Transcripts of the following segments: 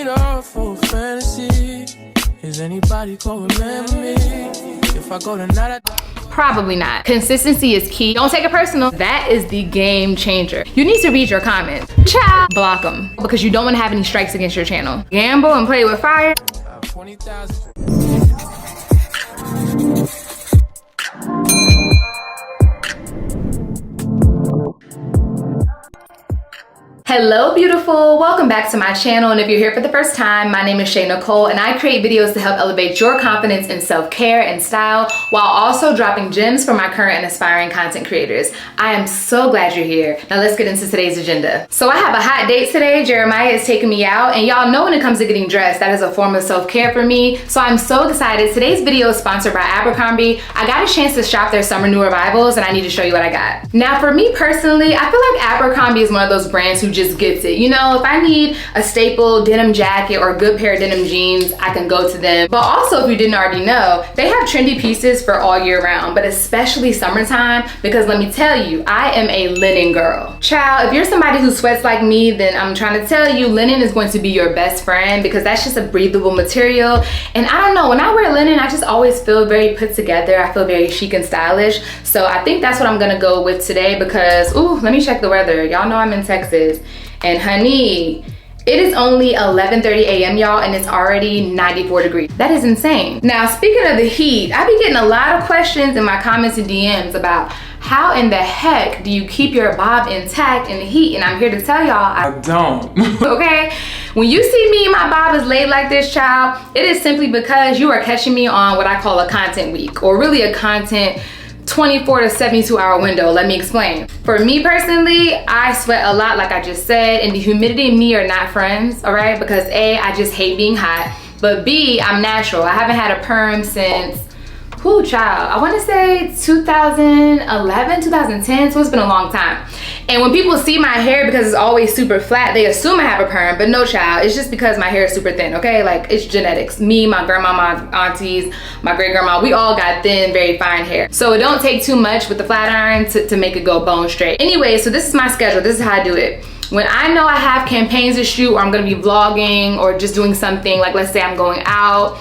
Full fantasy. Is anybody gonna remember me? If I go tonight, Probably not. Consistency is key. Don't take it personal. That is the game changer. You need to read your comments. Child, block them because you don't want to have any strikes against your channel. Gamble and play with fire. 20,000. Hello beautiful, welcome back to my channel, and if you're here for the first time, my name is Shay Nicole and I create videos to help elevate your confidence in self-care and style while also dropping gems for my current and aspiring content creators. I am so glad you're here. Now let's get into today's agenda. So I have a hot date today. Jeremiah is taking me out, and y'all know when it comes to getting dressed, that is a form of self-care for me. So I'm so excited. Today's video is sponsored by Abercrombie. I got a chance to shop their summer new arrivals and I need to show you what I got. Now for me personally, I feel like Abercrombie is one of those brands who just gets it. You know, if I need a staple denim jacket or a good pair of denim jeans, I can go to them. But also, if you didn't already know, they have trendy pieces for all year round, but especially summertime, because let me tell you, I am a linen girl. Child, if you're somebody who sweats like me, then I'm trying to tell you, linen is going to be your best friend because that's just a breathable material. And I don't know, when I wear linen, I just always feel very put together. I feel very chic and stylish. So I think that's what I'm gonna go with today because, ooh, let me check the weather. Y'all know I'm in Texas. And honey, it is only 11:30 a.m. y'all, and it's already 94 degrees. That is insane. Now, speaking of the heat, I've been getting a lot of questions in my comments and DMs about how in the heck do you keep your bob intact in the heat? And I'm here to tell y'all, I don't. Okay? When you see me and my bob is laid like this, child, it is simply because you are catching me on what I call a content week, or really a content 24 to 72 hour window. Let me explain. For me personally, I sweat a lot, like I just said, and the humidity and me are not friends, all right? Because A, I just hate being hot, but B, I'm natural. I haven't had a perm since, whoo, child, I wanna say 2011, 2010, so it's been a long time. And when people see my hair, because it's always super flat, they assume I have a perm, but no, child, it's just because my hair is super thin, okay? Like, it's genetics. Me, my grandma, my aunties, my great grandma, we all got thin, very fine hair. So it don't take too much with the flat iron to make it go bone straight. Anyway, so this is my schedule. This is how I do it. When I know I have campaigns to shoot, or I'm gonna be vlogging, or just doing something, like let's say I'm going out,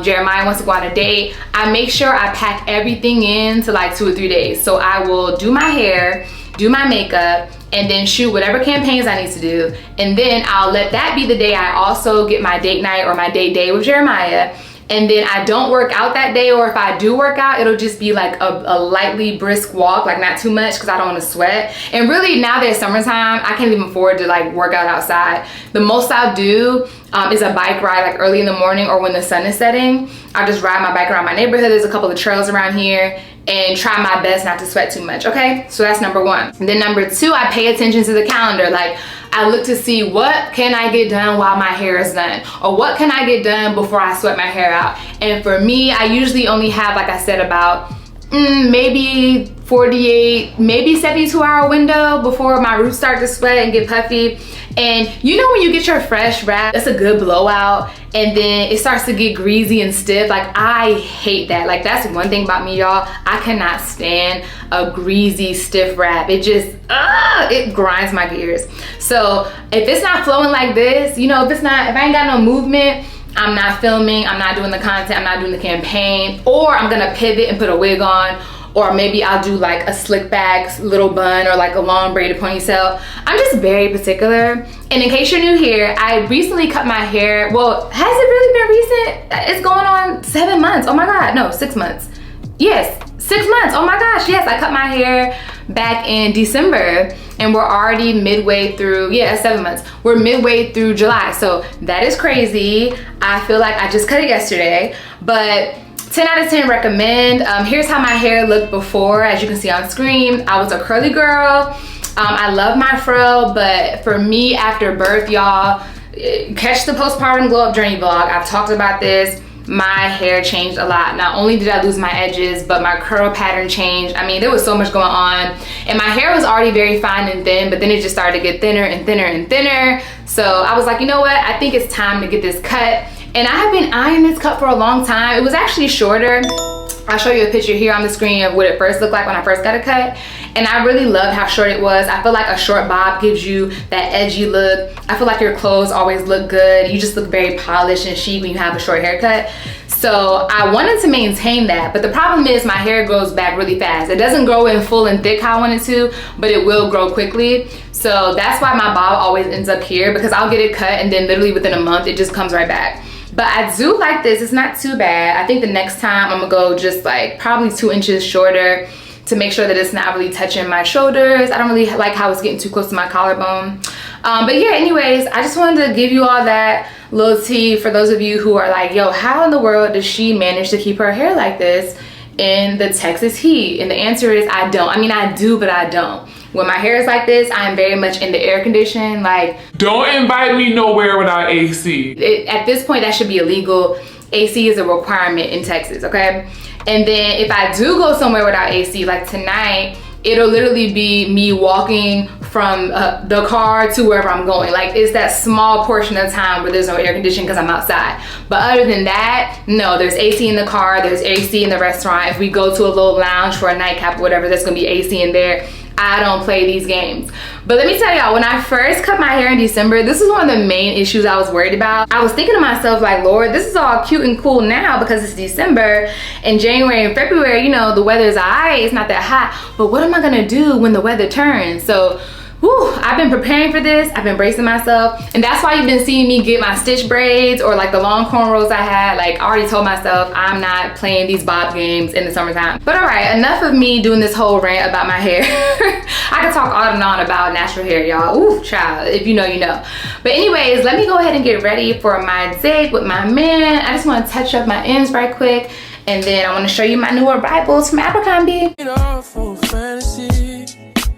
Jeremiah wants to go on a date, I make sure I pack everything in to like 2 or 3 days. So I will do my hair, do my makeup, and then shoot whatever campaigns I need to do. And then I'll let that be the day I also get my date night or my date day with Jeremiah. And then I don't work out that day, or if I do work out, it'll just be like a lightly brisk walk, like not too much because I don't want to sweat. And really now that it's summertime, I can't even afford to like work out outside. The most I'll do is a bike ride like early in the morning or when the sun is setting. I'll just ride my bike around my neighborhood. There's a couple of trails around here, and try my best not to sweat too much, okay? So that's number one. And then number two, I pay attention to the calendar. Like, I look to see what can I get done while my hair is done, or what can I get done before I sweat my hair out. And for me, I usually only have, like I said, about maybe 48, maybe 72 hour window before my roots start to sweat and get puffy. And you know when you get your fresh wrap, that's a good blowout, and then it starts to get greasy and stiff. Like, I hate that. Like, that's one thing about me, y'all. I cannot stand a greasy, stiff wrap. It just, it grinds my gears. So if it's not flowing like this, you know, if I ain't got no movement, I'm not filming, I'm not doing the content, I'm not doing the campaign, or I'm gonna pivot and put a wig on, or maybe I'll do like a slick back little bun or like a long braided ponytail. I'm just very particular. And in case you're new here, I recently cut my hair. Well, has it really been recent? It's going on 7 months. Oh my God, no, 6 months. Yes, 6 months. Oh my gosh, yes, I cut my hair back in December, and we're already midway through, yeah, 7 months. We're midway through July, so that is crazy. I feel like I just cut it yesterday, but 10 out of 10 recommend. Here's how my hair looked before. As you can see on screen, I was a curly girl. I love my fro, but for me after birth, y'all, catch the postpartum glow up journey vlog. I've talked about this. My hair changed a lot. Not only did I lose my edges, but my curl pattern changed. I mean, there was so much going on, and my hair was already very fine and thin, but then it just started to get thinner and thinner and thinner. So I was like, you know what? I think it's time to get this cut. And I have been eyeing this cut for a long time. It was actually shorter. I'll show you a picture here on the screen of what it first looked like when I first got a cut. And I really loved how short it was. I feel like a short bob gives you that edgy look. I feel like your clothes always look good. You just look very polished and chic when you have a short haircut. So I wanted to maintain that, but the problem is my hair grows back really fast. It doesn't grow in full and thick how I want it to, but it will grow quickly. So that's why my bob always ends up here, because I'll get it cut and then literally within a month, it just comes right back. But I do like this, it's not too bad. I think the next time I'm gonna go just like probably 2 inches shorter to make sure that it's not really touching my shoulders. I don't really like how it's getting too close to my collarbone. But yeah, anyways, I just wanted to give you all that little tea for those of you who are like, yo, how in the world does she manage to keep her hair like this in the Texas heat? And the answer is I don't. I mean, I do, but I don't. When my hair is like this, I am very much in the air condition. Like, don't invite me nowhere without AC. At this point, that should be illegal. AC is a requirement in Texas, okay? And then if I do go somewhere without AC, like tonight, it'll literally be me walking from the car to wherever I'm going. Like, it's that small portion of time where there's no air conditioning because I'm outside. But other than that, no, there's AC in the car, there's AC in the restaurant. If we go to a little lounge for a nightcap or whatever, there's gonna be AC in there. I don't play these games. But let me tell y'all, when I first cut my hair in December, this is one of the main issues I was worried about. I was thinking to myself, like, Lord, this is all cute and cool now because it's December. In January and February, you know, the weather's alright, it's not that hot. But what am I gonna do when the weather turns? So, whew, I've been preparing for this. I've been bracing myself. And that's why you've been seeing me get my stitch braids or like the long cornrows I had. Like, I already told myself I'm not playing these bob games in the summertime. But all right, enough of me doing this whole rant about my hair. I could talk on and on about natural hair, y'all. Ooh, child, if you know, you know. But anyways, let me go ahead and get ready for my date with my man. I just want to touch up my ends right quick. And then I want to show you my new arrivals from Abercrombie. For fantasy.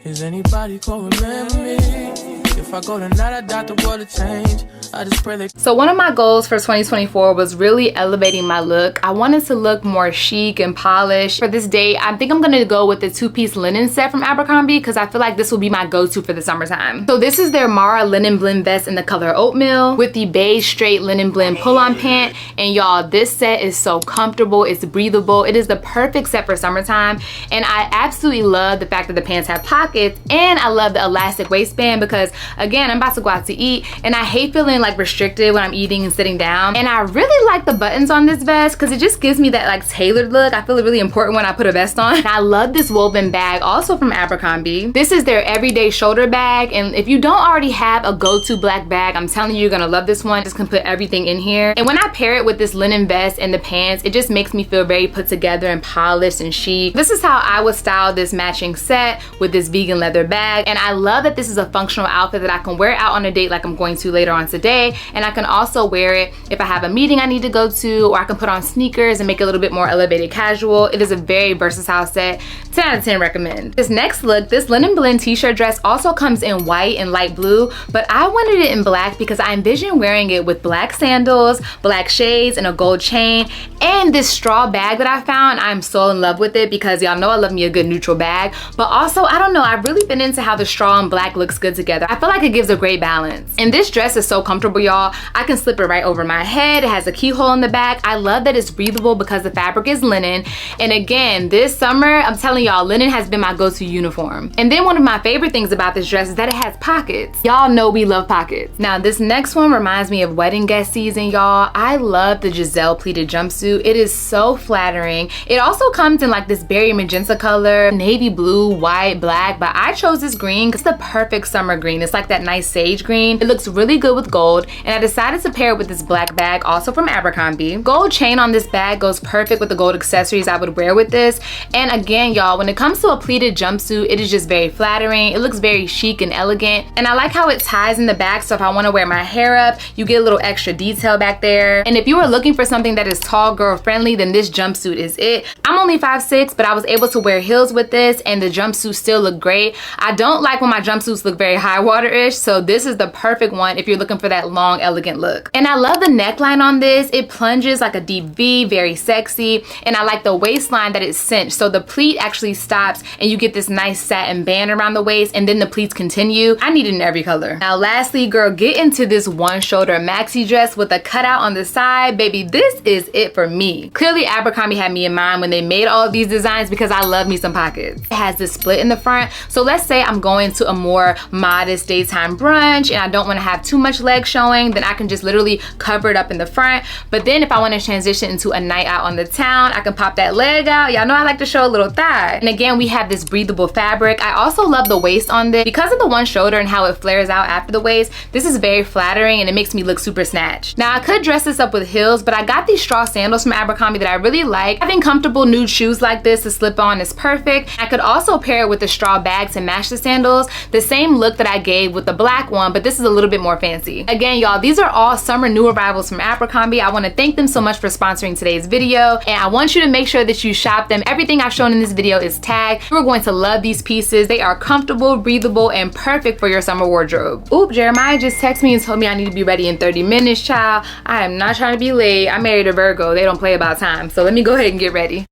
Is anybody gonna remember me? If I go tonight, I doubt the world will change. I just pray that. So one of my goals for 2024 was really elevating my look. I wanted to look more chic and polished. For this date, I think I'm gonna go with the 2-piece linen set from Abercrombie because I feel like this will be my go-to for the summertime. So this is their Mara linen blend vest in the color oatmeal with the beige straight linen blend pull-on pant. And y'all, this set is so comfortable, it's breathable. It is the perfect set for summertime. And I absolutely love the fact that the pants have pockets, and I love the elastic waistband because, again, I'm about to go out to eat and I hate feeling like restricted when I'm eating and sitting down. And I really like the buttons on this vest because it just gives me that like tailored look. I feel really important when I put a vest on. And I love this woven bag also from Abercrombie. This is their everyday shoulder bag, and if you don't already have a go-to black bag, I'm telling you, you're gonna love this one. Just can put everything in here. And when I pair it with this linen vest and the pants, it just makes me feel very put together and polished and chic. This is how I would style this matching set with this vegan leather bag. And I love that this is a functional outfit that I can wear out on a date like I'm going to later on today. And I can also wear it if I have a meeting I need to go to, or I can put on sneakers and make it a little bit more elevated casual. It is a very versatile set. 10 out of 10 recommend. This next look, this linen blend t-shirt dress also comes in white and light blue, but I wanted it in black because I envision wearing it with black sandals, black shades, and a gold chain. And this straw bag that I found, I'm so in love with it because y'all know I love me a good neutral bag. But also, I don't know, I've really been into how the straw and black looks good together. I feel like it gives a great balance. And this dress is so comfortable, y'all. I can slip it right over my head. It has a keyhole in the back. I love that it's breathable because the fabric is linen. And again, this summer, I'm telling y'all, linen has been my go-to uniform. And then one of my favorite things about this dress is that it has pockets. Y'all know we love pockets. Now, this next one reminds me of wedding guest season, y'all. I love the Giselle pleated jumpsuit. It is so flattering. It also comes in like this berry magenta color, navy blue, white, black, but I chose this green because it's the perfect summer green. It's like that nice sage green. It looks really good with gold, and I decided to pair it with this black bag, also from Abercrombie. Gold chain on this bag goes perfect with the gold accessories I would wear with this. And again, y'all, when it comes to a pleated jumpsuit, it is just very flattering. It looks very chic and elegant, and I like how it ties in the back, so if I want to wear my hair up, you get a little extra detail back there. And if you are looking for something that is tall girl friendly, then this jumpsuit is it. I'm only 5'6", but I was able to wear heels with this, and the jumpsuit still looked great. I don't like when my jumpsuits look very high water. shoulder-ish, so this is the perfect one if you're looking for that long, elegant look. And I love the neckline on this. It plunges like a deep V, very sexy, and I like the waistline that it's cinched, so the pleat actually stops and you get this nice satin band around the waist, and then the pleats continue. I need it in every color. Now lastly, girl, get into this one shoulder maxi dress with a cutout on the side. Baby, this is it for me. Clearly Abercrombie had me in mind when they made all of these designs because I love me some pockets. It has this split in the front, so let's say I'm going to a more modest daytime brunch and I don't want to have too much leg showing, then I can just literally cover it up in the front. But then if I want to transition into a night out on the town, I can pop that leg out. Y'all know I like to show a little thigh. And again, we have this breathable fabric. I also love the waist on this. Because of the one shoulder and how it flares out after the waist, this is very flattering and it makes me look super snatched. Now I could dress this up with heels, but I got these straw sandals from Abercrombie that I really like. Having comfortable nude shoes like this to slip on is perfect. I could also pair it with the straw bag to match the sandals. The same look that I gave with the black one, but this is a little bit more fancy. Again, y'all, these are all summer new arrivals from Abercrombie. I want to thank them so much for sponsoring today's video, and I want you to make sure that you shop them. Everything I've shown in this video is tagged. You're going to love these pieces. They are comfortable, breathable, and perfect for your summer wardrobe. Oop, Jeremiah just texted me and told me I need to be ready in 30 minutes, child. I am not trying to be late. I married a Virgo. They don't play about time. So let me go ahead and get ready.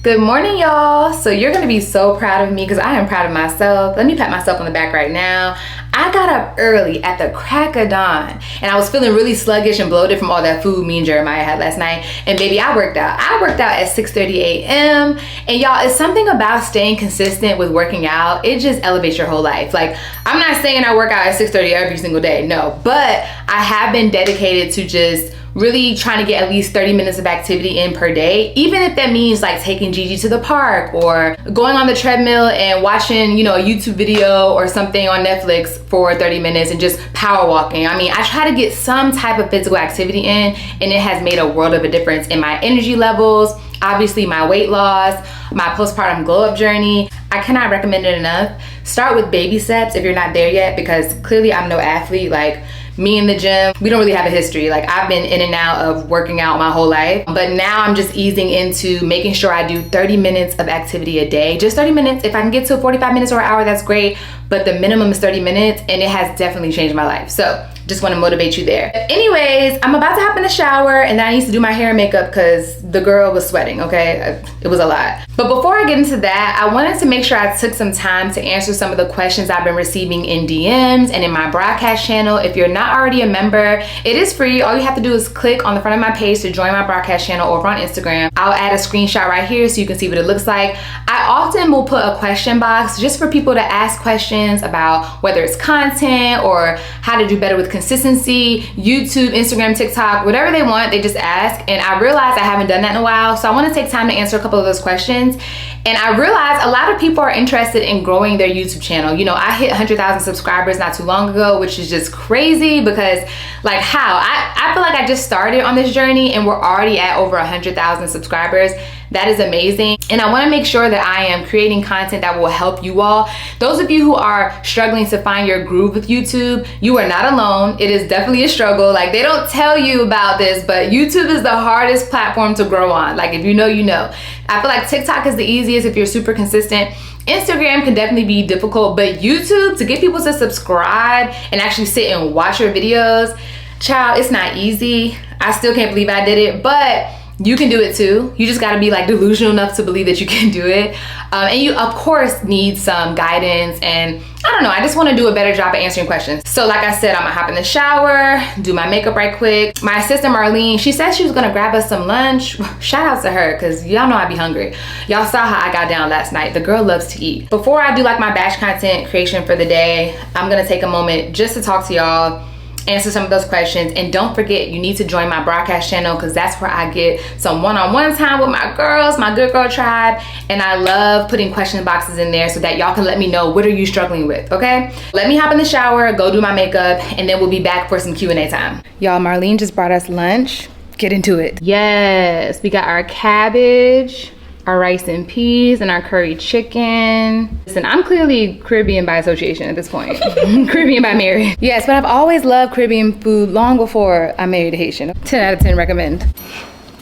Good morning, y'all. So you're gonna be so proud of me because I am proud of myself. Let me pat myself on the back right now. I got up early at the crack of dawn and I was feeling really sluggish and bloated from all that food me and Jeremiah had last night. And baby, I worked out. I worked out at 6:30 a.m. And y'all, it's something about staying consistent with working out. It just elevates your whole life. Like, I'm not saying I work out at 6:30 every single day, no, but I have been dedicated to just really trying to get at least 30 minutes of activity in per day, even if that means like taking Gigi to the park or going on the treadmill and watching, you know, a YouTube video or something on Netflix for 30 minutes and just power walking. I mean, I try to get some type of physical activity in, and it has made a world of a difference in my energy levels, obviously my weight loss, my postpartum glow up journey. I cannot recommend it enough. Start with baby steps if you're not there yet, because clearly I'm no athlete. Like, me in the gym, we don't really have a history. Like, I've been in and out of working out my whole life, but now I'm just easing into making sure I do 30 minutes of activity a day. Just 30 minutes. If I can get to 45 minutes or an hour, that's great, but the minimum is 30 minutes, and it has definitely changed my life. So just want to motivate you there. Anyways, I'm about to hop in the shower, and then I need to do my hair and makeup because the girl was sweating, okay? It was a lot. But before I get into that, I wanted to make sure I took some time to answer some of the questions I've been receiving in DMs and in my broadcast channel. If you're not already a member, it is free. All you have to do is click on the front of my page to join my broadcast channel over on Instagram. I'll add a screenshot right here so you can see what it looks like. I often will put a question box just for people to ask questions about whether it's content or how to do better with consistency, YouTube, Instagram, TikTok, whatever they want, they just ask. And I realized I haven't done that in a while, so I want to take time to answer a couple of those questions. And I realized a lot of people are interested in growing their YouTube channel. You know, I hit 100,000 subscribers not too long ago, which is just crazy because, like, how? I feel like I just started on this journey and we're already at over 100,000 subscribers. That is amazing. And I want to make sure that I am creating content that will help you all. Those of you who are struggling to find your groove with YouTube, you are not alone. It is definitely a struggle. Like, they don't tell you about this, but YouTube is the hardest platform to grow on. Like, if you know, you know. I feel like TikTok is the easiest if you're super consistent. Instagram can definitely be difficult, but YouTube, to get people to subscribe and actually sit and watch your videos, child, it's not easy. I still can't believe I did it, but you can do it too. You just gotta be like delusional enough to believe that you can do it. And you of course need some guidance, and I don't know, I just wanna do a better job at answering questions. So like I said, I'm gonna hop in the shower, do my makeup right quick. My assistant Marlene, she said she was gonna grab us some lunch. Shout out to her, cause y'all know I be hungry. Y'all saw how I got down last night. The girl loves to eat. Before I do like my batch content creation for the day, I'm gonna take a moment just to talk to y'all, answer some of those questions, and don't forget, you need to join my broadcast channel, because that's where I get some one-on-one time with my girls, my good girl tribe, and I love putting question boxes in there so that y'all can let me know what are you struggling with, okay? Let me hop in the shower, go do my makeup, and then we'll be back for some Q&A time. Y'all, Marlene just brought us lunch. Get into it. Yes, we got our cabbage, our rice and peas, and our curry chicken. Listen, I'm clearly Caribbean by association at this point. Caribbean by marriage. Yes, but I've always loved Caribbean food long before I married a Haitian. 10 out of 10 recommend.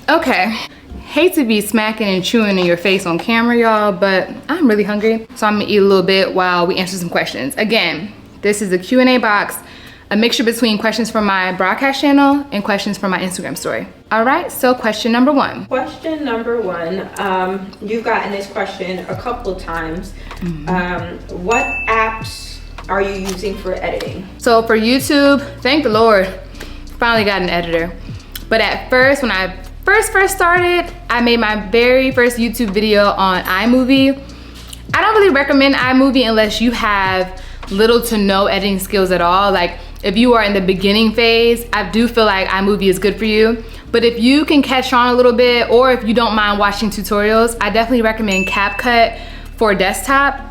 Okay, hate to be smacking and chewing in your face on camera, y'all, but I'm really hungry, so I'm gonna eat a little bit while we answer some questions. Again, this is a Q&A box, a mixture between questions from my broadcast channel and questions from my Instagram story. All right, so question number one. Question number one, you've gotten this question a couple times. What apps are you using for editing? So for YouTube, thank the Lord, finally got an editor. But at first, when I first started, I made my very first YouTube video on iMovie. I don't really recommend iMovie unless you have little to no editing skills at all. Like if you are in the beginning phase, I do feel like iMovie is good for you. But if you can catch on a little bit, or if you don't mind watching tutorials, I definitely recommend CapCut for desktop.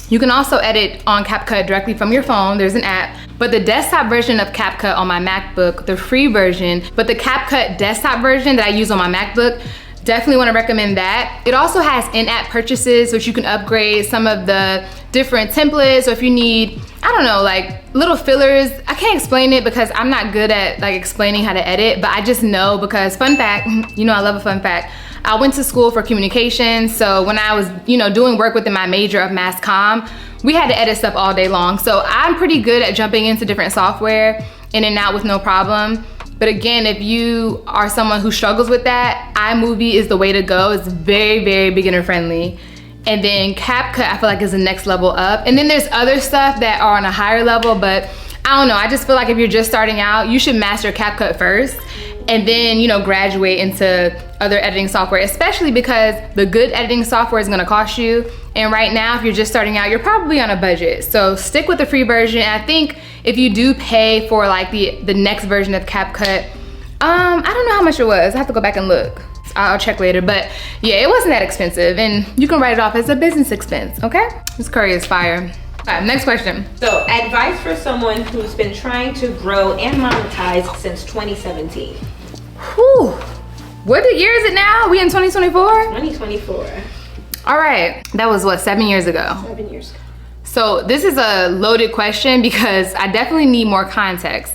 You can also edit on CapCut directly from your phone. There's an app, but the desktop version of CapCut on my MacBook, the free version, but the CapCut desktop version that I use on my MacBook, definitely want to recommend that. It also has in-app purchases, which you can upgrade some of the different templates. So if you need, I don't know, like little fillers, I can't explain it because I'm not good at like explaining how to edit, but I just know because, fun fact, you know I love a fun fact. I went to school for communication, so when I was, doing work within my major of mass comm, we had to edit stuff all day long. So I'm pretty good at jumping into different software in and out with no problem. But again, if you are someone who struggles with that, iMovie is the way to go. It's very, very beginner friendly. And then CapCut, I feel like is the next level up. And then there's other stuff that are on a higher level, but I don't know. I just feel like if you're just starting out, you should master CapCut first and then, graduate into other editing software, especially because the good editing software is gonna cost you. And right now, if you're just starting out, you're probably on a budget. So stick with the free version. And I think if you do pay for like the next version of CapCut, I don't know how much it was. I have to go back and look. I'll check later, but yeah, it wasn't that expensive and you can write it off as a business expense, okay? This curry is fire. All right, next question. So advice for someone who's been trying to grow and monetize since 2017. Whew. What year is it now? We in 2024? 2024. All right, that was what, 7 years ago? 7 years ago. So this is a loaded question because I definitely need more context.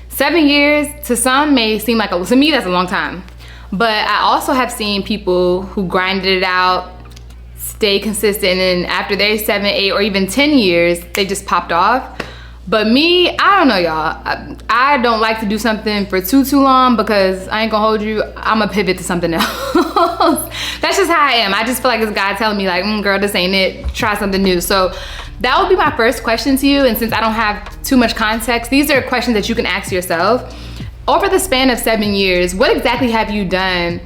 7 years to some may seem like, to me that's a long time. But I also have seen people who grinded it out, stay consistent, and after their 7, 8, or even 10 years, they just popped off. But me, I don't know, y'all. I don't like to do something for too long because I ain't gonna hold you. I'm gonna pivot to something else. That's just how I am. I just feel like it's God telling me like, girl, this ain't it. Try something new. So that would be my first question to you. And since I don't have too much context, these are questions that you can ask yourself. Over the span of 7 years, what exactly have you done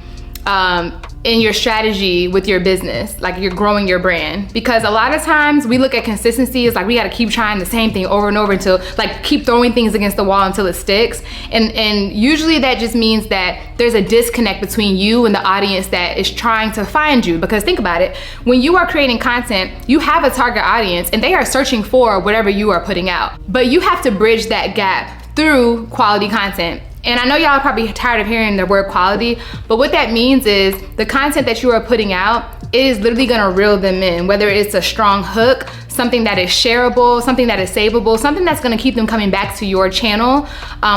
in your strategy with your business, like you're growing your brand? Because a lot of times we look at consistency as like we got to keep trying the same thing over and over until like keep throwing things against the wall until it sticks. And usually that just means that there's a disconnect between you and the audience that is trying to find you. Because think about it, when you are creating content, you have a target audience and they are searching for whatever you are putting out. But you have to bridge that gap through quality content. And I know y'all are probably tired of hearing the word quality, but what that means is the content that you are putting out is literally gonna reel them in, whether it's a strong hook, something that is shareable, something that is savable, something that's gonna keep them coming back to your channel,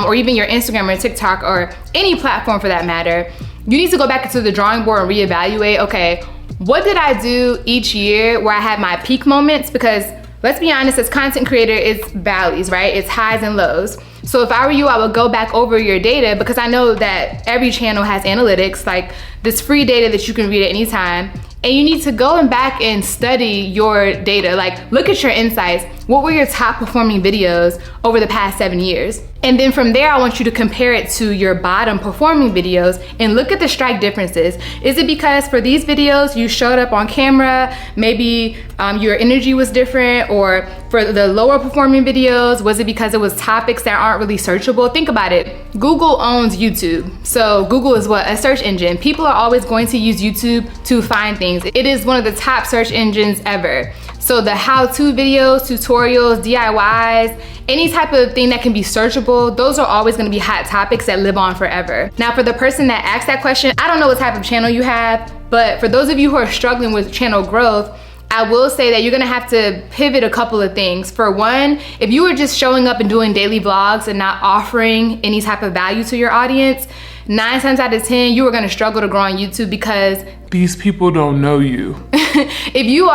or even your Instagram or TikTok or any platform for that matter. You need to go back to the drawing board and reevaluate, okay, what did I do each year where I had my peak moments? Because let's be honest, as content creator, it's valleys, right? It's highs and lows. So if I were you, I would go back over your data, because I know that every channel has analytics, like this free data that you can read at any time. And you need to go back and study your data. Like, look at your insights. What were your top performing videos over the past 7 years? And then from there, I want you to compare it to your bottom performing videos and look at the strike differences. Is it because for these videos, you showed up on camera, maybe your energy was different? Or for the lower performing videos, was it because it was topics that aren't really searchable? Think about it. Google owns YouTube. So Google is what? A search engine. People are always going to use YouTube to find things. It is one of the top search engines ever. So the how-to videos, tutorials, DIYs, any type of thing that can be searchable, those are always gonna be hot topics that live on forever. Now, for the person that asked that question, I don't know what type of channel you have, but for those of you who are struggling with channel growth, I will say that you're gonna have to pivot a couple of things. For one, if you were just showing up and doing daily vlogs and not offering any type of value to your audience, 9 times out of 10, you are gonna struggle to grow on YouTube, because these people don't know you. if you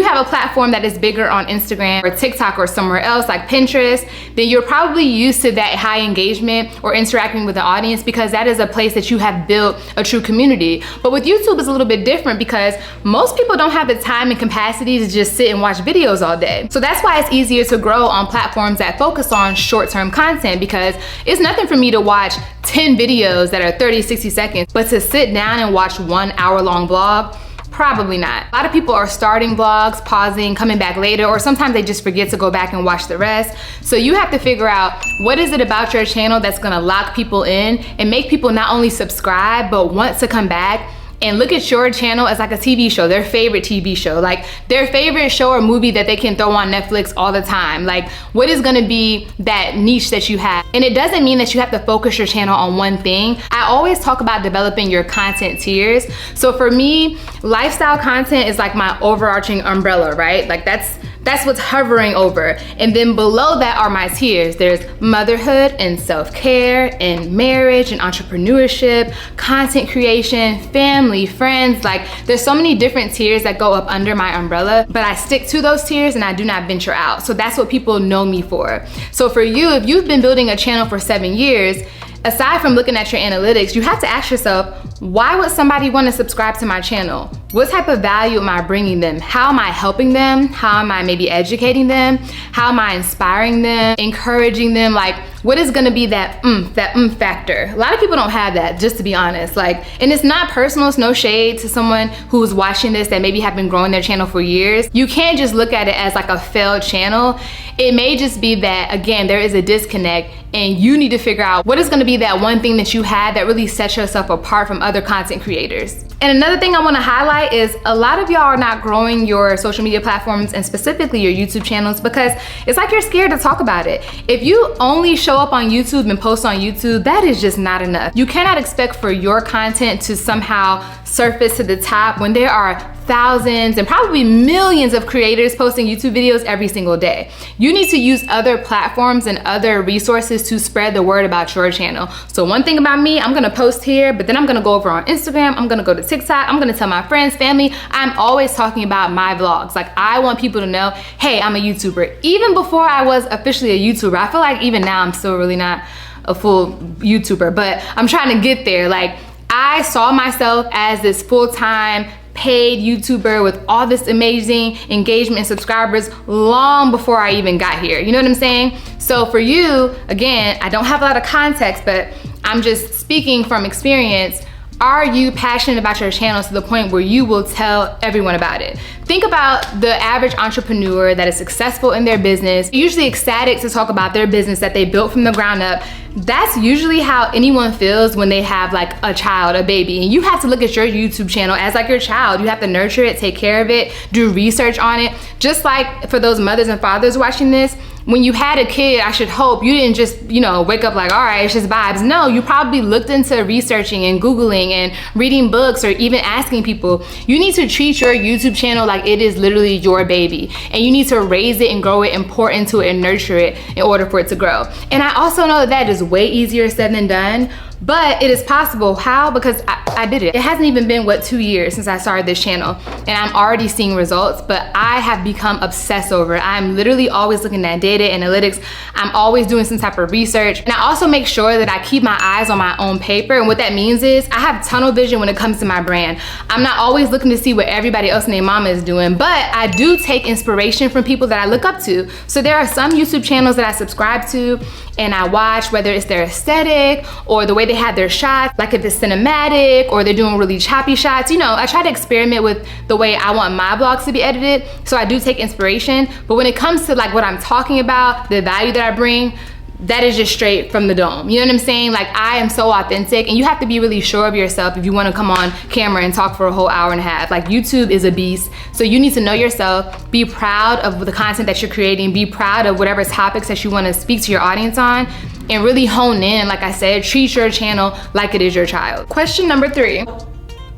have a platform that is bigger on Instagram or TikTok or somewhere else like Pinterest, then you're probably used to that high engagement or interacting with the audience, because that is a place that you have built a true community. But with YouTube, it's a little bit different, because most people don't have the time and capacity to just sit and watch videos all day. So that's why it's easier to grow on platforms that focus on short-term content, because it's nothing for me to watch 10 videos that are 30, 60 seconds, but to sit down and watch 1 hour-long vlog, probably not. A lot of people are starting vlogs, pausing, coming back later, or sometimes they just forget to go back and watch the rest. So you have to figure out, what is it about your channel that's gonna lock people in and make people not only subscribe, but want to come back and look at your channel as like a TV show, their favorite TV show, like their favorite show or movie that they can throw on Netflix all the time. Like, what is gonna be that niche that you have? And it doesn't mean that you have to focus your channel on one thing. I always talk about developing your content tiers. So for me, lifestyle content is like my overarching umbrella, right? Like that's what's hovering over. And then below that are my tiers. There's motherhood and self-care and marriage and entrepreneurship, content creation, family, friends. Like, there's so many different tiers that go up under my umbrella, but I stick to those tiers and I do not venture out. So that's what people know me for. So for you, if you've been building a channel for 7 years, aside from looking at your analytics, you have to ask yourself, why would somebody want to subscribe to my channel? What type of value am I bringing them? How am I helping them? How am I maybe educating them? How am I inspiring them, encouraging them? Like, what is gonna be that factor? A lot of people don't have that, just to be honest. Like, and it's not personal, it's no shade to someone who's watching this that maybe have been growing their channel for years. You can't just look at it as like a failed channel. It may just be that, again, there is a disconnect, and you need to figure out what is gonna be that one thing that you had that really sets yourself apart from other content creators. And another thing I wanna highlight is, a lot of y'all are not growing your social media platforms, and specifically your YouTube channels, because it's like you're scared to talk about it. If you only show up on YouTube and post on YouTube, that is just not enough. You cannot expect for your content to somehow surface to the top when there are thousands and probably millions of creators posting YouTube videos every single day. You need to use other platforms and other resources to spread the word about your channel. So one thing about me, I'm gonna post here, but then I'm gonna go over on Instagram, I'm gonna go to TikTok, I'm gonna tell my friends, family, I'm always talking about my vlogs. Like, I want people to know, hey, I'm a YouTuber. Even before I was officially a YouTuber, I feel like even now I'm still really not a full YouTuber, but I'm trying to get there. Like, I saw myself as this full-time paid YouTuber with all this amazing engagement and subscribers long before I even got here. You know what I'm saying? So for you, again, I don't have a lot of context, but I'm just speaking from experience. Are you passionate about your channel to the point where you will tell everyone about it? Think about the average entrepreneur that is successful in their business, usually ecstatic to talk about their business that they built from the ground up. That's usually how anyone feels when they have like a child, a baby. And you have to look at your YouTube channel as like your child. You have to nurture it, take care of it, do research on it. Just like for those mothers and fathers watching this, when you had a kid, I should hope you didn't just, wake up like, all right, it's just vibes. No, you probably looked into researching and Googling and reading books or even asking people. You need to treat your YouTube channel like it is literally your baby. And you need to raise it and grow it and pour into it and nurture it in order for it to grow. And I also know that is way easier said than done, But it is possible. How? Because I did it. It hasn't even been, 2 years since I started this channel, and I'm already seeing results, but I have become obsessed over it. I'm literally always looking at data analytics. I'm always doing some type of research. And I also make sure that I keep my eyes on my own paper. And what that means is I have tunnel vision when it comes to my brand. I'm not always looking to see what everybody else and their mama is doing, but I do take inspiration from people that I look up to. So there are some YouTube channels that I subscribe to and I watch, whether it's their aesthetic or the way they have their shots, like if it's cinematic or they're doing really choppy shots. You know, I try to experiment with the way I want my vlogs to be edited, so I do take inspiration. But when it comes to like what I'm talking about, the value that I bring, that is just straight from the dome. You know what I'm saying? Like, I am so authentic, and you have to be really sure of yourself if you want to come on camera and talk for a whole hour and a half. Like, YouTube is a beast, so you need to know yourself, be proud of the content that you're creating, be proud of whatever topics that you want to speak to your audience on, and really hone in. Like I said, treat your channel like it is your child. Question number 3.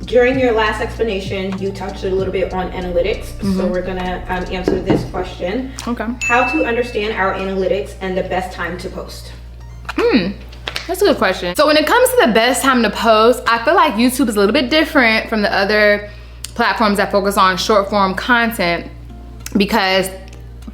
During your last explanation, you touched a little bit on analytics, so we're gonna answer this question. Okay. How to understand our analytics and the best time to post? That's a good question. So when it comes to the best time to post, I feel like YouTube is a little bit different from the other platforms that focus on short form content, because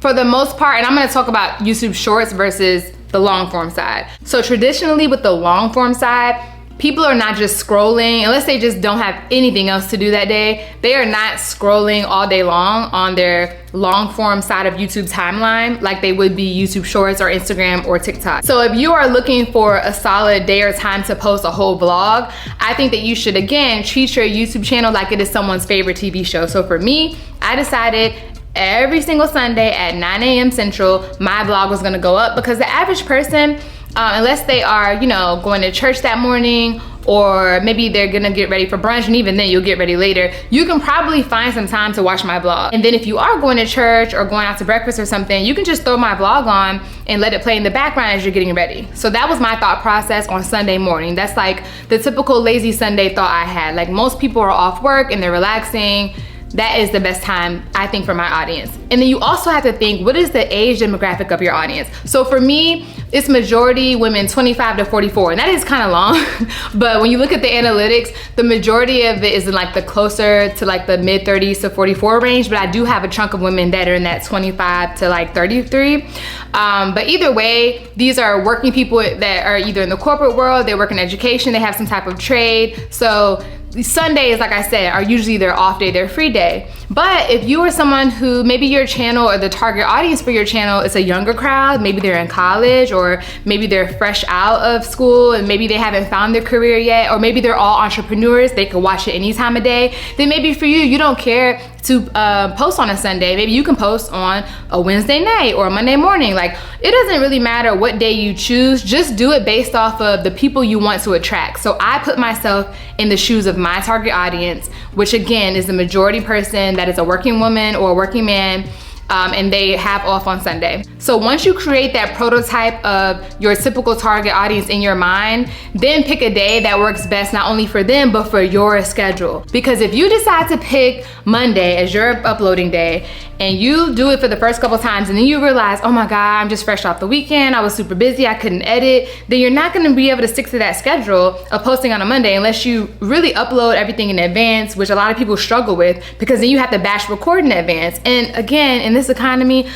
for the most part, and I'm gonna talk about YouTube Shorts versus the long form side. So traditionally with the long form side, people are not just scrolling, unless they just don't have anything else to do that day. They are not scrolling all day long on their long form side of YouTube's timeline like they would be YouTube Shorts or Instagram or TikTok. So if you are looking for a solid day or time to post a whole vlog, I think that you should, again, treat your YouTube channel like it is someone's favorite TV show. So for me, I decided every single Sunday at 9 a.m. Central, my vlog was gonna go up, because the average person, unless they are, you know, going to church that morning, or maybe they're gonna get ready for brunch, and even then you'll get ready later, you can probably find some time to watch my vlog. And then if you are going to church or going out to breakfast or something, you can just throw my vlog on and let it play in the background as you're getting ready. So that was my thought process on Sunday morning. That's like the typical lazy Sunday thought I had. Like, most people are off work and they're relaxing. That is the best time, I think, for my audience. And then you also have to think, what is the age demographic of your audience? So for me, it's majority women 25 to 44, and that is kind of long. But when you look at the analytics, the majority of it is in like the closer to like the mid 30s to 44 range, but I do have a chunk of women that are in that 25 to like 33. But either way, these are working people that are either in the corporate world, they work in education, they have some type of trade. So Sundays, like I said, are usually their off day, their free day. But if you are someone who, maybe your channel or the target audience for your channel is a younger crowd, maybe they're in college, or maybe they're fresh out of school and maybe they haven't found their career yet, or maybe they're all entrepreneurs, they can watch it any time of day, then maybe for you, you don't care to post on a Sunday. Maybe you can post on a Wednesday night or a Monday morning. Like, it doesn't really matter what day you choose, just do it based off of the people you want to attract. So I put myself in the shoes of my target audience, which again is the majority person that is a working woman or a working man, and they have off on Sunday. So once you create that prototype of your typical target audience in your mind, then pick a day that works best not only for them, but for your schedule. Because if you decide to pick Monday as your uploading day, and you do it for the first couple times, and then you realize, oh my God, I'm just fresh off the weekend, I was super busy, I couldn't edit, then you're not gonna be able to stick to that schedule of posting on a Monday unless you really upload everything in advance, which a lot of people struggle with, because then you have to batch record in advance. And again, in this economy,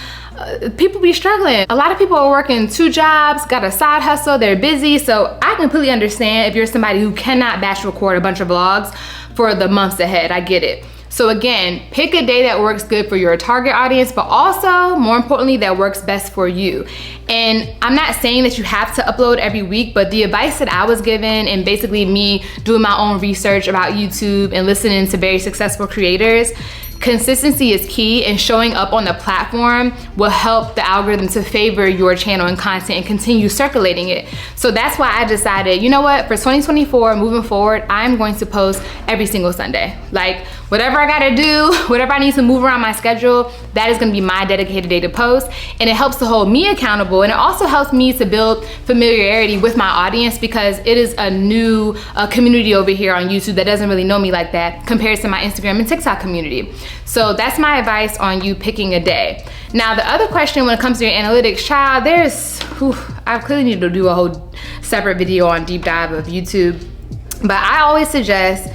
people be struggling. A lot of people are working 2 jobs, got a side hustle, they're busy. So I completely understand if you're somebody who cannot batch record a bunch of vlogs for the months ahead. I get it. So again, pick a day that works good for your target audience, but also, more importantly, that works best for you. And I'm not saying that you have to upload every week, but the advice that I was given, and basically me doing my own research about YouTube and listening to very successful creators, consistency is key, and showing up on the platform will help the algorithm to favor your channel and content and continue circulating it. So that's why I decided, you know what, for 2024, moving forward, I'm going to post every single Sunday. Like, whatever I gotta do, whatever I need to move around my schedule, that is gonna be my dedicated day to post. And it helps to hold me accountable, and it also helps me to build familiarity with my audience, because it is a new community over here on YouTube that doesn't really know me like that compared to my Instagram and TikTok community. So that's my advice on you picking a day. Now, the other question when it comes to your analytics, child, I clearly need to do a whole separate video on deep dive of YouTube. But I always suggest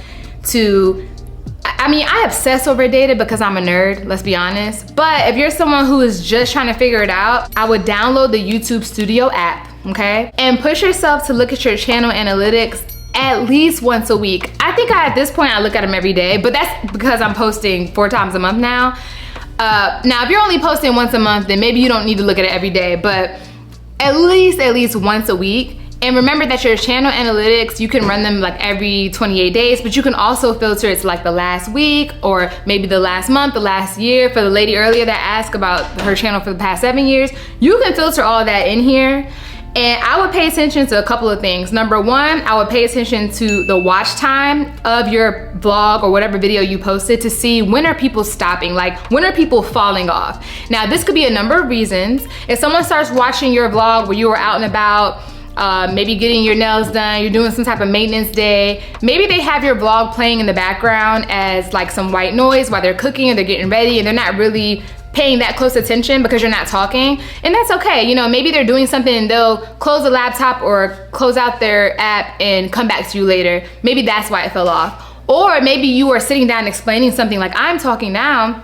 I obsess over data because I'm a nerd, let's be honest. But if you're someone who is just trying to figure it out, I would download the YouTube Studio app, okay? And push yourself to look at your channel analytics at least once a week. I think at this point I look at them every day, but that's because I'm posting 4 times a month now. Now, if you're only posting once a month, then maybe you don't need to look at it every day, but at least once a week. And remember that your channel analytics, you can run them like every 28 days, but you can also filter it to like the last week or maybe the last month, the last year. For the lady earlier that asked about her channel for the past 7 years, you can filter all of that in here. And I would pay attention to a couple of things. Number one, I would pay attention to the watch time of your vlog or whatever video you posted to see when are people stopping, like when are people falling off. Now, this could be a number of reasons. If someone starts watching your vlog where you were out and about, maybe getting your nails done, you're doing some type of maintenance day, maybe they have your vlog playing in the background as like some white noise while they're cooking or they're getting ready, and they're not really paying that close attention because you're not talking, and that's okay. You know, maybe they're doing something and they'll close the laptop or close out their app and come back to you later. Maybe that's why it fell off. Or maybe you are sitting down explaining something like I'm talking now,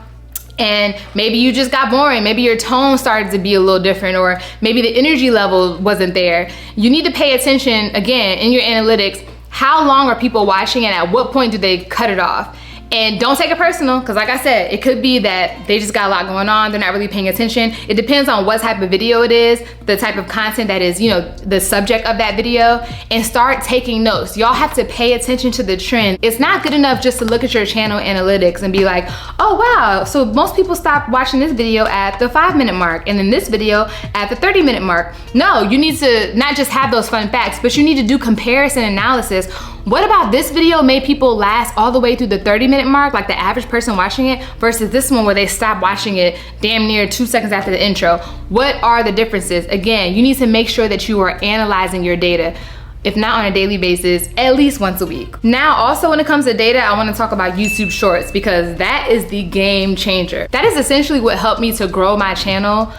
and maybe you just got boring. Maybe your tone started to be a little different, or maybe the energy level wasn't there. You need to pay attention, again, in your analytics, how long are people watching and at what point do they cut it off? And don't take it personal, because like I said, it could be that they just got a lot going on, they're not really paying attention. It depends on what type of video it is, the type of content that is, you know, the subject of that video, and start taking notes. Y'all have to pay attention to the trend. It's not good enough just to look at your channel analytics and be like, oh wow, so most people stopped watching this video at the 5-minute mark, and then this video at the 30-minute mark. No, you need to not just have those fun facts, but you need to do comparison analysis. What about this video made people last all the way through the 30-minute mark, like the average person watching it, versus this one where they stopped watching it damn near 2 seconds after the intro? What are the differences? Again, you need to make sure that you are analyzing your data, if not on a daily basis, at least once a week. Now, also when it comes to data, I want to talk about YouTube Shorts, because that is the game changer. That is essentially what helped me to grow my channel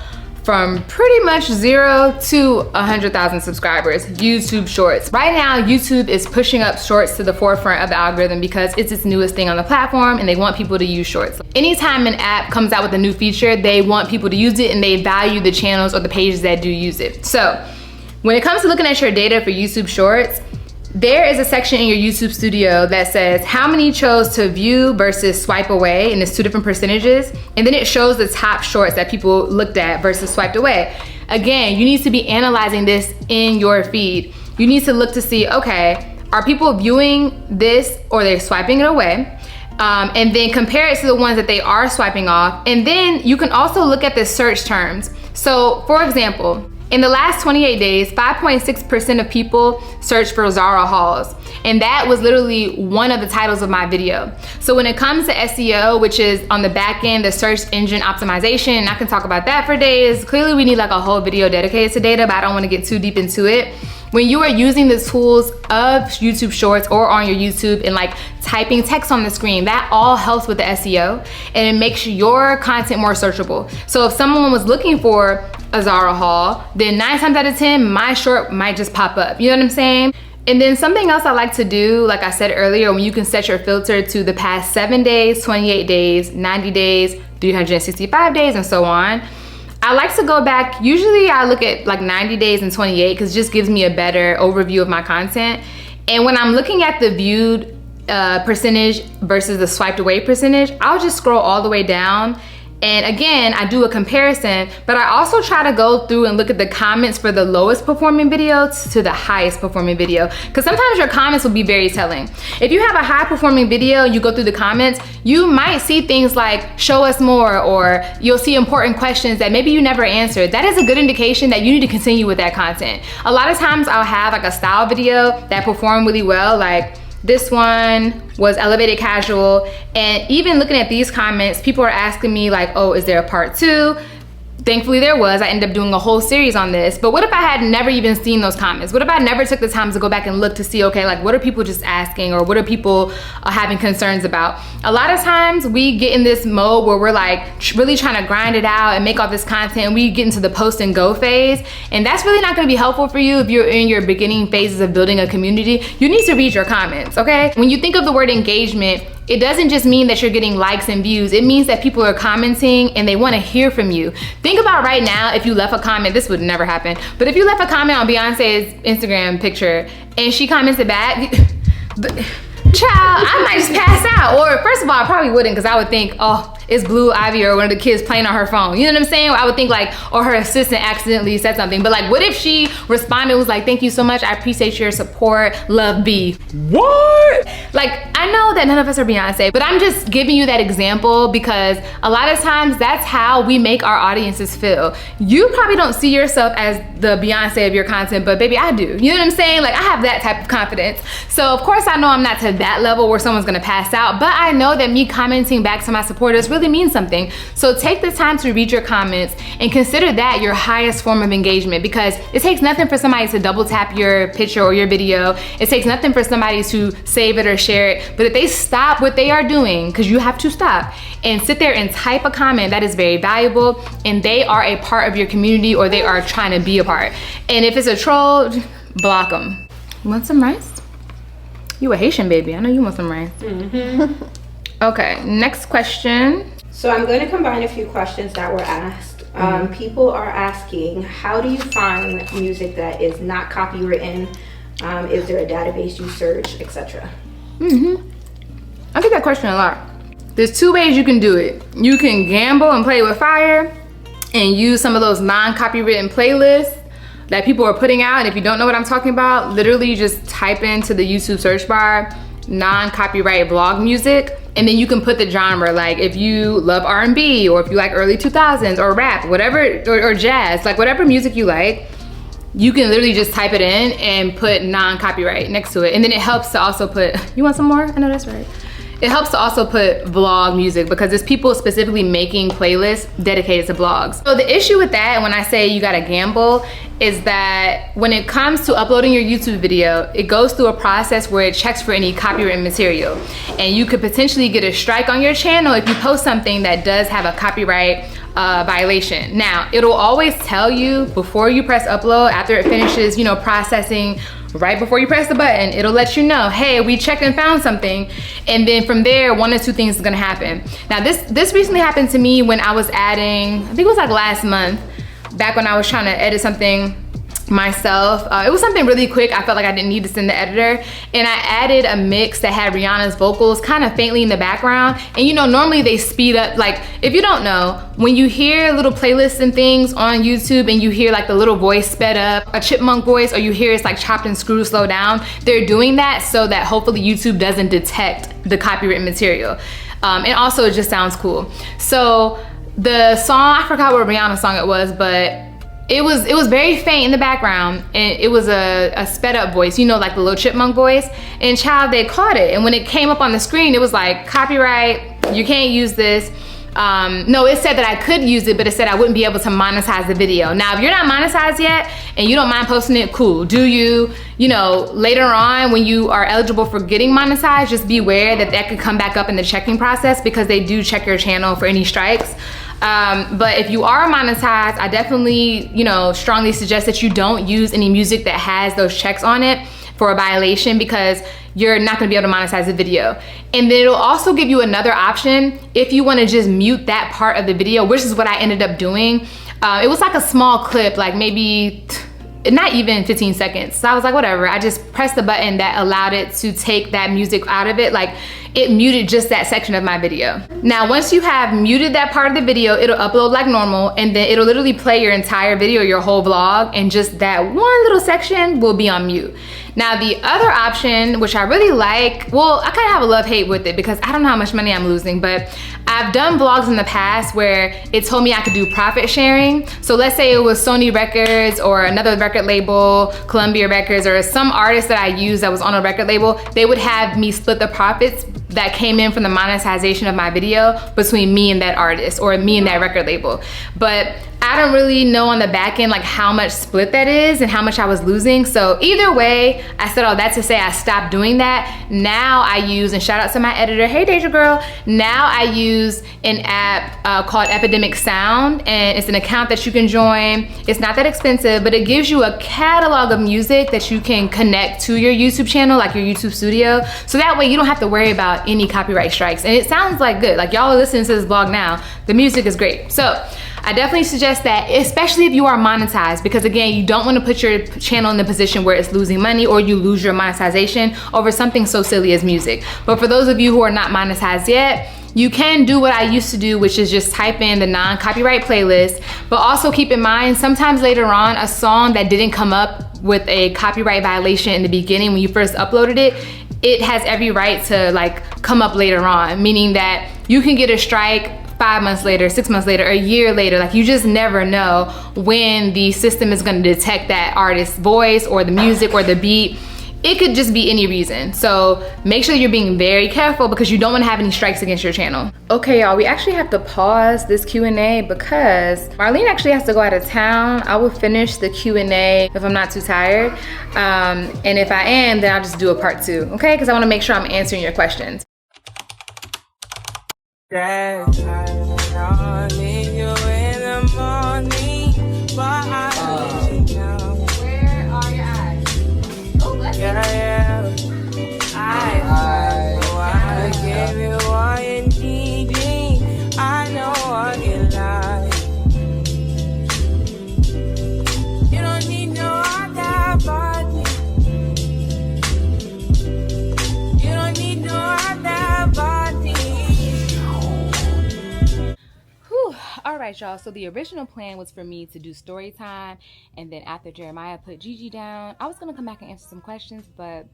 from pretty much 0 to 100,000 subscribers. YouTube Shorts. Right now, YouTube is pushing up Shorts to the forefront of the algorithm because it's its newest thing on the platform and they want people to use Shorts. Anytime an app comes out with a new feature, they want people to use it and they value the channels or the pages that do use it. So when it comes to looking at your data for YouTube Shorts, there is a section in your YouTube Studio that says how many chose to view versus swipe away, and it's 2 different percentages. And then it shows the top shorts that people looked at versus swiped away. Again, you need to be analyzing this in your feed. You need to look to see, okay, are people viewing this or they're swiping it away? And then compare it to the ones that they are swiping off. And then you can also look at the search terms. So for example, in the last 28 days, 5.6% of people searched for Zara hauls. And that was literally one of the titles of my video. So when it comes to SEO, which is on the back end, the search engine optimization, and I can talk about that for days. Clearly we need like a whole video dedicated to data, but I don't want to get too deep into it. When you are using the tools of YouTube Shorts or on your YouTube and like typing text on the screen, that all helps with the SEO and it makes your content more searchable. So if someone was looking for a Zara haul, then 9 times out of 10, my short might just pop up. You know what I'm saying? And then something else I like to do, like I said earlier, when you can set your filter to the past 7 days, 28 days, 90 days, 365 days, and so on. I like to go back, usually I look at like 90 days and 28 because it just gives me a better overview of my content. And when I'm looking at the viewed percentage versus the swiped away percentage, I'll just scroll all the way down. And again, I do a comparison, but I also try to go through and look at the comments for the lowest performing video to the highest performing video. Because sometimes your comments will be very telling. If you have a high performing video, you go through the comments, you might see things like show us more, or you'll see important questions that maybe you never answered. That is a good indication that you need to continue with that content. A lot of times I'll have like a style video that performed really well, like this one was elevated casual, and even looking at these comments, people are asking me like, oh, is there a part 2? Thankfully there was. I ended up doing a whole series on this. But what if I had never even seen those comments? What if I never took the time to go back and look to see, okay, like what are people just asking, or what are people having concerns about? A lot of times we get in this mode where we're like really trying to grind it out and make all this content, and we get into the post and go phase. And that's really not gonna be helpful for you if you're in your beginning phases of building a community. You need to read your comments, okay? When you think of the word engagement, it doesn't just mean that you're getting likes and views. It means that people are commenting and they want to hear from you. Think about right now, if you left a comment, this would never happen, but if you left a comment on Beyonce's Instagram picture and she commented back, child, I might just pass out. Or first of all, I probably wouldn't, because I would think, oh, it's Blue Ivy or one of the kids playing on her phone. You know what I'm saying? I would think like, or her assistant accidentally said something. But like, what if she responded, was like, thank you so much, I appreciate your support, love B. What? Like, I know that none of us are Beyonce, but I'm just giving you that example because a lot of times that's how we make our audiences feel. You probably don't see yourself as the Beyonce of your content, but baby, I do. You know what I'm saying? Like, I have that type of confidence. So of course I know I'm not to that level where someone's gonna pass out, but I know that me commenting back to my supporters really means something. So take the time to read your comments and consider that your highest form of engagement, because it takes nothing for somebody to double tap your picture or your video. It takes nothing for somebody to save it or share it. But if they stop what they are doing, because you have to stop, and sit there and type a comment, that is very valuable, and they are a part of your community, or they are trying to be a part. And if it's a troll, block them. You want some rice? You a Haitian baby, I know you want some rice. Okay, next question. So I'm going to combine a few questions that were asked. People are asking, how do you find music that is not copywritten? Is there a database you search, etc.? I get that question a lot. There's two ways you can do it. You can gamble and play with fire and use some of those non-copywritten playlists that people are putting out. And if you don't know what I'm talking about, literally just type into the YouTube search bar non-copyright blog music, and then you can put the genre, like if you love R&B, or if you like early 2000s or rap, whatever, or jazz, like whatever music you like, you can literally just type it in and put non-copyright next to it. And then it helps to also put, you want some more? I know that's right. It helps to also put vlog music, because there's people specifically making playlists dedicated to vlogs. So the issue with that, when I say you gotta gamble, is that when it comes to uploading your YouTube video, it goes through a process where it checks for any copyrighted material. And you could potentially get a strike on your channel if you post something that does have a copyright violation. Now, it'll always tell you before you press upload, after it finishes, you know, processing, right before you press the button, it'll let you know, hey, we checked and found something. And then from there, one or two things is gonna happen. Now this recently happened to me when I was adding, I think it was like last month, back when I was trying to edit something myself. It was something really quick. I felt like I didn't need to send the editor, and I added a mix that had Rihanna's vocals kind of faintly in the background. And you know, normally they speed up, like if you don't know, when you hear little playlists and things on YouTube and you hear like the little voice sped up, a chipmunk voice, or you hear it's like chopped and screwed slow down, they're doing that so that hopefully YouTube doesn't detect the copyrighted material. And also it just sounds cool. So the song, I forgot what Rihanna song it was, but it was very faint in the background, and it was a sped up voice, you know, like the little chipmunk voice. And child, they caught it, and when it came up on the screen, it was like, copyright, you can't use this. No, it said that I could use it, but it said I wouldn't be able to monetize the video. Now, if you're not monetized yet and you don't mind posting it, cool. Do you know, later on when you are eligible for getting monetized, just be aware that that could come back up in the checking process, because they do check your channel for any strikes. But if you are monetized, I definitely, you know, strongly suggest that you don't use any music that has those checks on it for a violation, because you're not gonna be able to monetize the video. And then it'll also give you another option if you wanna just mute that part of the video, which is what I ended up doing. It was like a small clip, like maybe not even 15 seconds. So I was like, whatever. I just pressed the button that allowed it to take that music out of it. Like, it muted just that section of my video. Now, once you have muted that part of the video, it'll upload like normal, and then it'll literally play your entire video, your whole vlog, and just that one little section will be on mute. Now, the other option, which I really like, well, I kind of have a love-hate with it because I don't know how much money I'm losing, but I've done vlogs in the past where it told me I could do profit sharing. So let's say it was Sony Records or another record label, Columbia Records, or some artist that I used that was on a record label. They would have me split the profits that came in from the monetization of my video between me and that artist, or me and that record label. But I don't really know on the back end like how much split that is and how much I was losing. So either way, I said all that to say I stopped doing that. Now I use, and shout out to my editor, hey Deja girl, now I use an app called Epidemic Sound, and it's an account that you can join. It's not that expensive, but it gives you a catalog of music that you can connect to your YouTube channel, like your YouTube studio. So that way you don't have to worry about any copyright strikes. And it sounds like good, like y'all are listening to this vlog now, the music is great. So I definitely suggest that, especially if you are monetized, because again, you don't want to put your channel in the position where it's losing money or you lose your monetization over something so silly as music. But for those of you who are not monetized yet, you can do what I used to do, which is just type in the non-copyright playlist, but also keep in mind, sometimes later on, a song that didn't come up with a copyright violation in the beginning when you first uploaded it, it has every right to like come up later on, meaning that you can get a strike 5 months later, 6 months later, a year later. Like you just never know when the system is gonna detect that artist's voice or the music or the beat. It could just be any reason. So make sure you're being very careful because you don't wanna have any strikes against your channel. Okay, y'all, we actually have to pause this Q&A because Marlene actually has to go out of town. I will finish the Q&A if I'm not too tired. And if I am, then I'll just do a part 2, okay? Because I wanna make sure I'm answering your questions. That I need you in the morning, but I need you now. Where are your eyes? Oh, bless you. Yeah, I give you all you need. I know what you like. You don't need no other body. You don't need no other body. All right, y'all, so the original plan was for me to do story time, and then after Jeremiah put Gigi down, I was gonna come back and answer some questions, but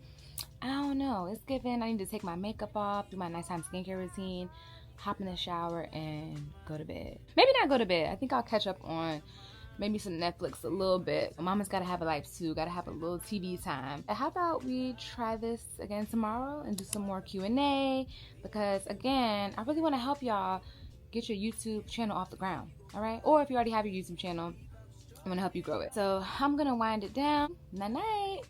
I don't know, it's given. I need to take my makeup off, do my nighttime skincare routine, hop in the shower, and go to bed. Maybe not go to bed. I think I'll catch up on maybe some Netflix a little bit. Mama's gotta have a life too, gotta have a little TV time. How about we try this again tomorrow and do some more Q&A, because again, I really wanna help y'all get your YouTube channel off the ground, all right? Or if you already have your YouTube channel, I'm gonna help you grow it. So I'm gonna wind it down. Night night.